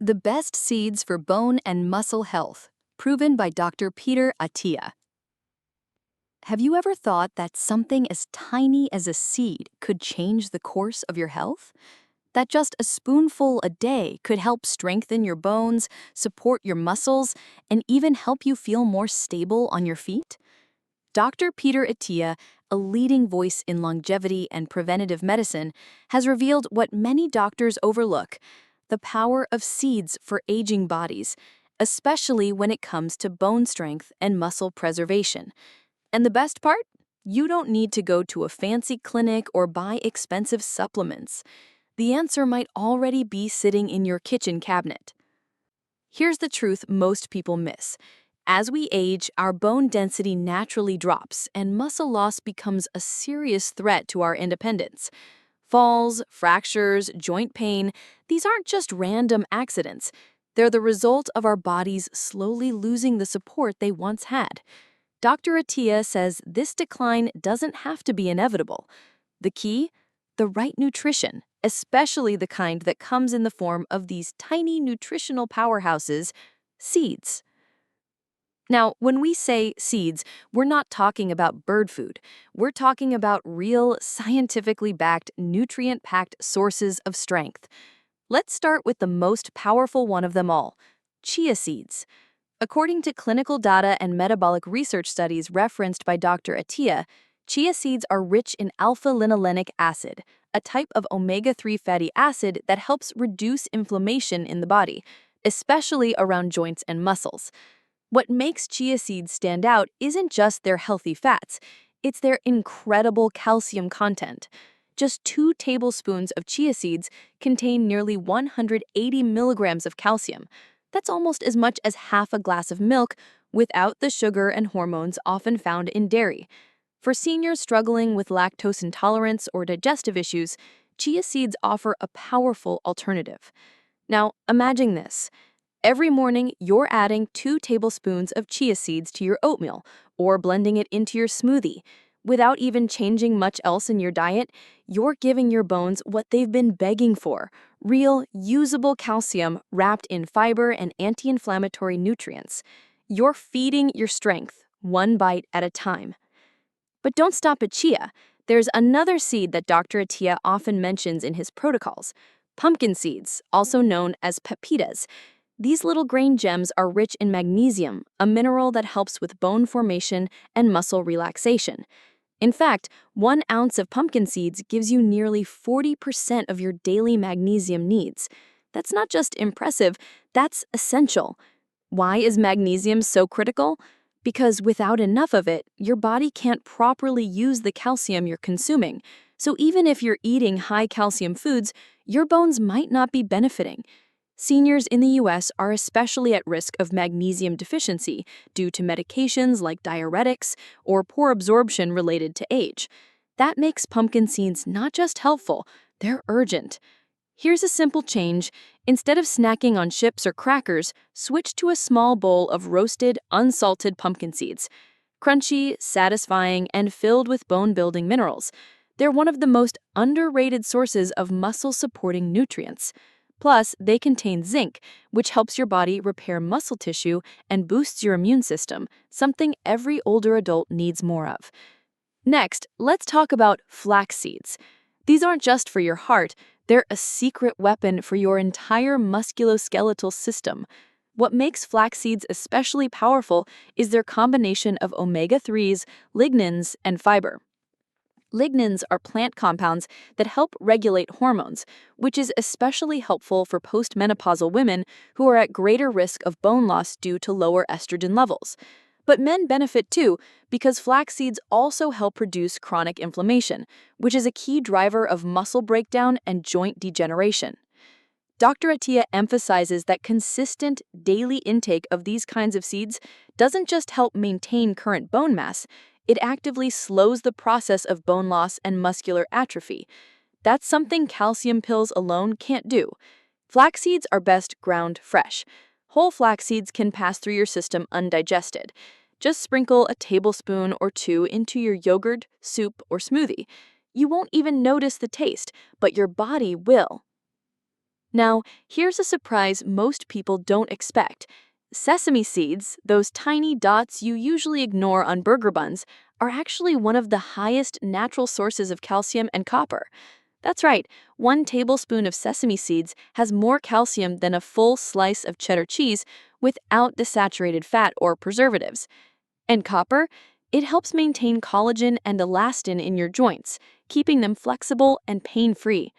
The best seeds for bone and muscle health, proven by Dr. Peter Attia. Have you ever thought that something as tiny as a seed could change the course of your health? That just a spoonful a day could help strengthen your bones, support your muscles, and even help you feel more stable on your feet? Dr. Peter Attia, a leading voice in longevity and preventative medicine, has revealed what many doctors overlook: the power of seeds for aging bodies, especially when it comes to bone strength and muscle preservation. And the best part? You don't need to go to a fancy clinic or buy expensive supplements. The answer might already be sitting in your kitchen cabinet. Here's the truth most people miss. As we age, our bone density naturally drops, and muscle loss becomes a serious threat to our independence. Falls, fractures, joint pain, these aren't just random accidents. They're the result of our bodies slowly losing the support they once had. Dr. Attia says this decline doesn't have to be inevitable. The key? The right nutrition, especially the kind that comes in the form of these tiny nutritional powerhouses, seeds. Now, when we say seeds, we're not talking about bird food. We're talking about real, scientifically backed, nutrient-packed sources of strength. Let's start with the most powerful one of them all: chia seeds. According to clinical data and metabolic research studies referenced by Dr. Attia, chia seeds are rich in alpha-linolenic acid, a type of omega-3 fatty acid that helps reduce inflammation in the body, especially around joints and muscles. What makes chia seeds stand out isn't just their healthy fats, it's their incredible calcium content. Just 2 tablespoons of chia seeds contain nearly 180 milligrams of calcium. That's almost as much as half a glass of milk without the sugar and hormones often found in dairy. For seniors struggling with lactose intolerance or digestive issues, chia seeds offer a powerful alternative. Now, imagine this. Every morning, you're adding 2 tablespoons of chia seeds to your oatmeal or blending it into your smoothie. Without even changing much else in your diet, you're giving your bones what they've been begging for: real, usable calcium wrapped in fiber and anti-inflammatory nutrients. You're feeding your strength, one bite at a time. But don't stop at chia. There's another seed that Dr. Attia often mentions in his protocols: pumpkin seeds, also known as pepitas. These little grain gems are rich in magnesium, a mineral that helps with bone formation and muscle relaxation. In fact, 1 ounce of pumpkin seeds gives you nearly 40% of your daily magnesium needs. That's not just impressive, that's essential. Why is magnesium so critical? Because without enough of it, your body can't properly use the calcium you're consuming. So even if you're eating high calcium foods, your bones might not be benefiting. Seniors in the US are especially at risk of magnesium deficiency due to medications like diuretics or poor absorption related to age. That makes pumpkin seeds not just helpful, they're urgent. Here's a simple change. Instead of snacking on chips or crackers, switch to a small bowl of roasted, unsalted pumpkin seeds. Crunchy, satisfying, and filled with bone-building minerals. They're one of the most underrated sources of muscle-supporting nutrients. Plus, they contain zinc, which helps your body repair muscle tissue and boosts your immune system, something every older adult needs more of. Next, let's talk about flax seeds. These aren't just for your heart, they're a secret weapon for your entire musculoskeletal system. What makes flax seeds especially powerful is their combination of omega-3s, lignans, and fiber. Lignans are plant compounds that help regulate hormones, which is especially helpful for postmenopausal women who are at greater risk of bone loss due to lower estrogen levels. But men benefit too, because flax seeds also help reduce chronic inflammation, which is a key driver of muscle breakdown and joint degeneration. Dr. Attia emphasizes that consistent daily intake of these kinds of seeds doesn't just help maintain current bone mass, it actively slows the process of bone loss and muscular atrophy. That's something calcium pills alone can't do. Flax seeds are best ground fresh. Whole flax seeds can pass through your system undigested. Just sprinkle a tablespoon or 2 into your yogurt, soup, or smoothie. You won't even notice the taste, but your body will. Now, here's a surprise most people don't expect. Sesame seeds, those tiny dots you usually ignore on burger buns, are actually one of the highest natural sources of calcium and copper. That's right, 1 tablespoon of sesame seeds has more calcium than a full slice of cheddar cheese without the saturated fat or preservatives. And copper? It helps maintain collagen and elastin in your joints, keeping them flexible and pain-free.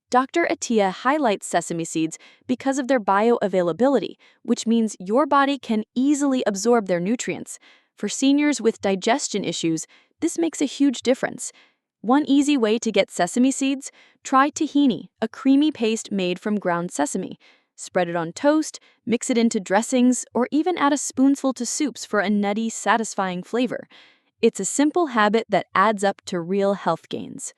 Dr. Attia highlights sesame seeds because of their bioavailability, which means your body can easily absorb their nutrients. For seniors with digestion issues, this makes a huge difference. One easy way to get sesame seeds: try tahini, a creamy paste made from ground sesame. Spread it on toast, mix it into dressings, or even add a spoonful to soups for a nutty, satisfying flavor. It's a simple habit that adds up to real health gains.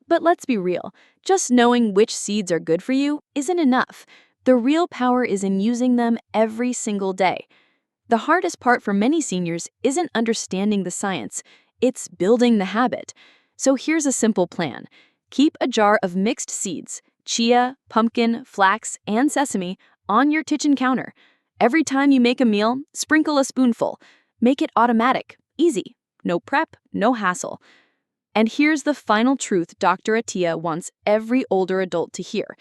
But let's be real, just knowing which seeds are good for you isn't enough. The real power is in using them every single day. The hardest part for many seniors isn't understanding the science, it's building the habit. So here's a simple plan. Keep a jar of mixed seeds, chia, pumpkin, flax, and sesame, on your kitchen counter. Every time you make a meal, sprinkle a spoonful. Make it automatic, easy, no prep, no hassle. And here's the final truth Dr. Attia wants every older adult to hear.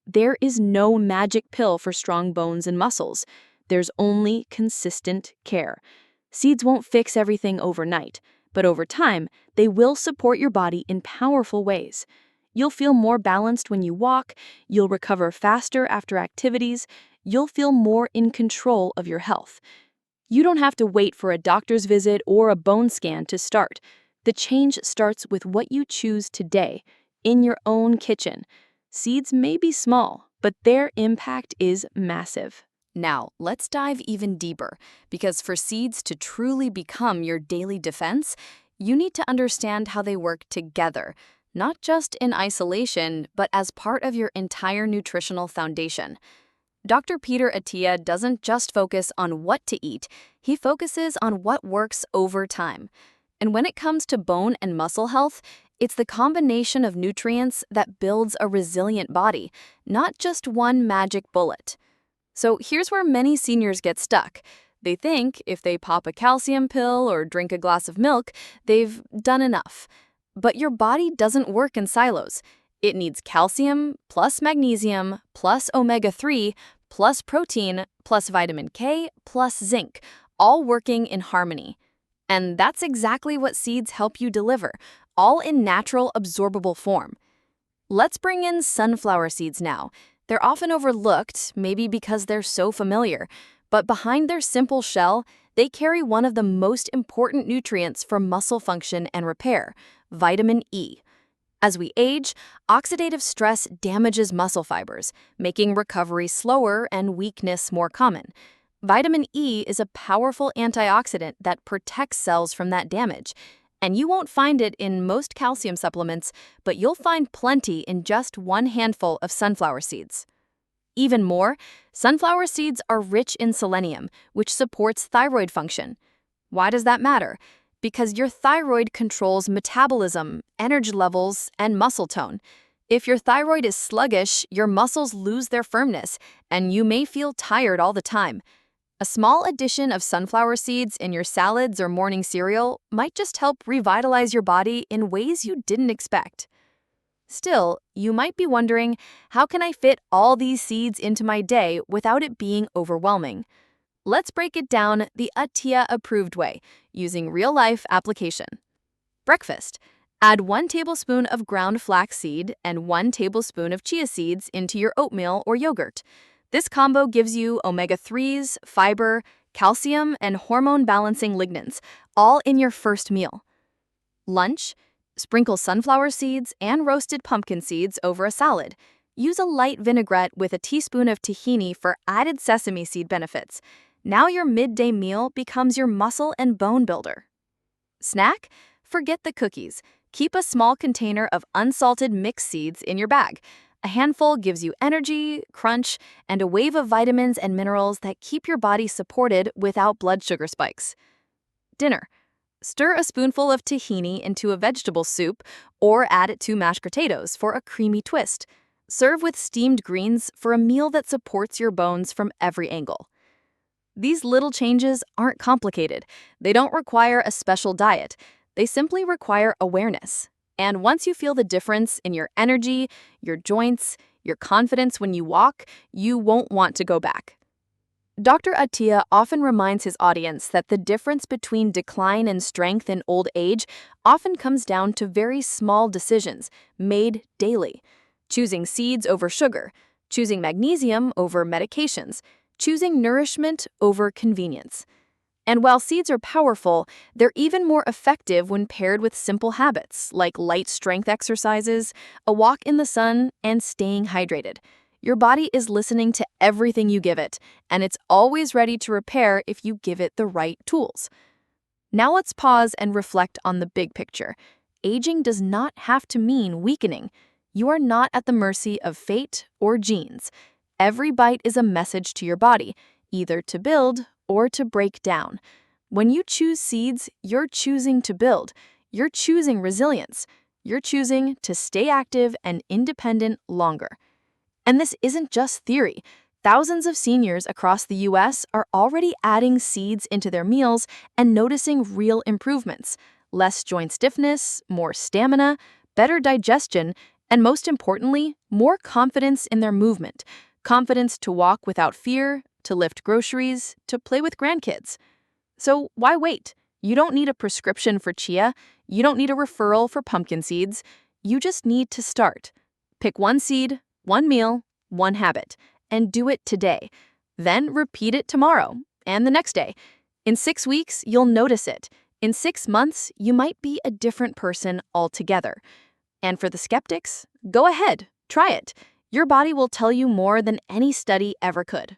There is no magic pill for strong bones and muscles. There's only consistent care. Seeds won't fix everything overnight, but over time, they will support your body in powerful ways. You'll feel more balanced when you walk, you'll recover faster after activities, you'll feel more in control of your health. You don't have to wait for a doctor's visit or a bone scan to start. The change starts with what you choose today, in your own kitchen. Seeds may be small, but their impact is massive. Now, let's dive even deeper, because for seeds to truly become your daily defense, you need to understand how they work together, not just in isolation, but as part of your entire nutritional foundation. Dr. Peter Attia doesn't just focus on what to eat, he focuses on what works over time. And when it comes to bone and muscle health, it's the combination of nutrients that builds a resilient body, not just one magic bullet. So here's where many seniors get stuck. They think if they pop a calcium pill or drink a glass of milk, they've done enough. But your body doesn't work in silos. It needs calcium, plus magnesium, plus omega-3, plus protein, plus vitamin K, plus zinc, all working in harmony. And that's exactly what seeds help you deliver, all in natural, absorbable form. Let's bring in sunflower seeds now. They're often overlooked, maybe because they're so familiar, but behind their simple shell, they carry one of the most important nutrients for muscle function and repair: vitamin E. As we age, oxidative stress damages muscle fibers, making recovery slower and weakness more common. Vitamin E is a powerful antioxidant that protects cells from that damage. And you won't find it in most calcium supplements, but you'll find plenty in just one handful of sunflower seeds. Even more, sunflower seeds are rich in selenium, which supports thyroid function. Why does that matter? Because your thyroid controls metabolism, energy levels, and muscle tone. If your thyroid is sluggish, your muscles lose their firmness, and you may feel tired all the time. A small addition of sunflower seeds in your salads or morning cereal might just help revitalize your body in ways you didn't expect. Still, you might be wondering, how can I fit all these seeds into my day without it being overwhelming? Let's break it down the Attia-approved way, using real-life application. Breakfast. Add 1 tablespoon of ground flaxseed and 1 tablespoon of chia seeds into your oatmeal or yogurt. This combo gives you omega-3s, fiber, calcium, and hormone-balancing lignans, all in your first meal. Lunch. Sprinkle sunflower seeds and roasted pumpkin seeds over a salad. Use a light vinaigrette with a teaspoon of tahini for added sesame seed benefits. Now your midday meal becomes your muscle and bone builder. Snack? Forget the cookies. Keep a small container of unsalted mixed seeds in your bag. A handful gives you energy, crunch, and a wave of vitamins and minerals that keep your body supported without blood sugar spikes. Dinner. Stir a spoonful of tahini into a vegetable soup or add it to mashed potatoes for a creamy twist. Serve with steamed greens for a meal that supports your bones from every angle. These little changes aren't complicated. They don't require a special diet. They simply require awareness. And once you feel the difference in your energy, your joints, your confidence when you walk, you won't want to go back. Dr. Attia often reminds his audience that the difference between decline in strength in old age often comes down to very small decisions made daily. Choosing seeds over sugar, choosing magnesium over medications, choosing nourishment over convenience. And while seeds are powerful, they're even more effective when paired with simple habits like light strength exercises, a walk in the sun, and staying hydrated. Your body is listening to everything you give it, and it's always ready to repair if you give it the right tools. Now let's pause and reflect on the big picture. Aging does not have to mean weakening. You are not at the mercy of fate or genes. Every bite is a message to your body, either to build or to break down. When you choose seeds, you're choosing to build. You're choosing resilience. You're choosing to stay active and independent longer. And this isn't just theory. Thousands of seniors across the US are already adding seeds into their meals and noticing real improvements. Less joint stiffness, more stamina, better digestion, and most importantly, more confidence in their movement. Confidence to walk without fear, to lift groceries, to play with grandkids. So why wait? You don't need a prescription for chia. You don't need a referral for pumpkin seeds. You just need to start. Pick one seed, one meal, one habit, and do it today. Then repeat it tomorrow and the next day. In 6 weeks, you'll notice it. In 6 months, you might be a different person altogether. And for the skeptics, go ahead, try it. Your body will tell you more than any study ever could.